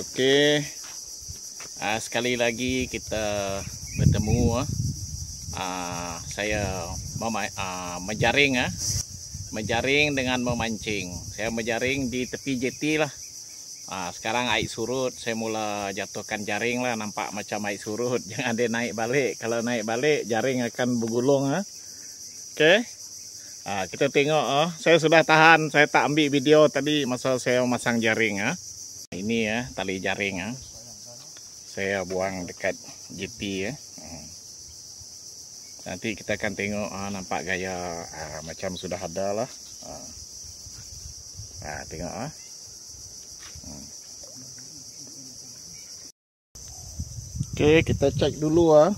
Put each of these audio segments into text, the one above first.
Oke, sekali lagi kita bertemu. Saya menjaring dengan memancing. Saya menjaring di tepi jeti lah. Sekarang air surut, saya mula jatuhkan jaring lah. Nampak macam air surut. Jangan dia naik balik. Kalau naik balik, jaring akan bergulung. Oke, kita tengok. Saya sudah tahan. Saya tak ambil video tadi masa saya masang jaring. Ini ya tali jaring. Saya buang dekat jeti. Nanti kita akan tengok. Nampak gaya macam sudah ada lah. Tengok. Oke, kita cek dulu.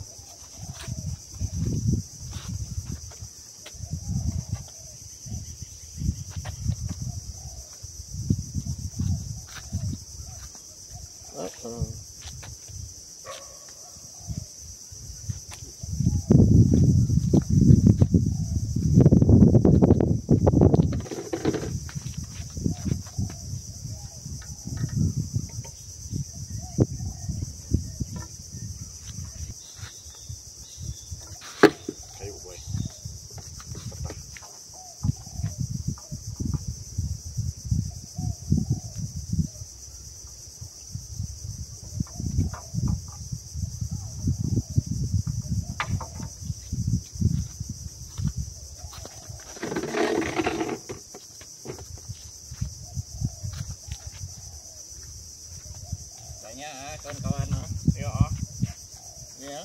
Kawan-kawan, tengok ni ya.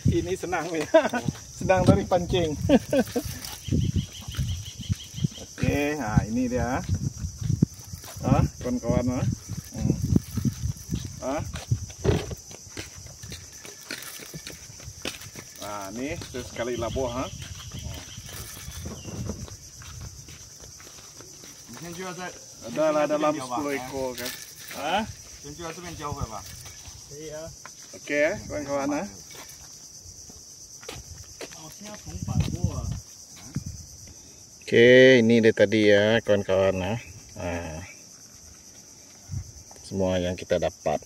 Ini senang ya. Senang dari pancing. Oke, nah ini dia. Kawan-kawan. Nah, ini sekali labuh. Ada dalam 10 ekor kan. Iya. Oke, kawan-kawan. Oke, ini dia tadi ya kawan-kawan. Semua yang kita dapat.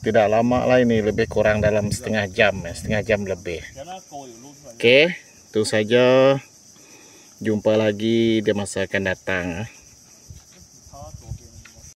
Tidak lama lah ini, lebih kurang dalam setengah jam lebih. Oke, itu saja Jumpa lagi di masa akan datang.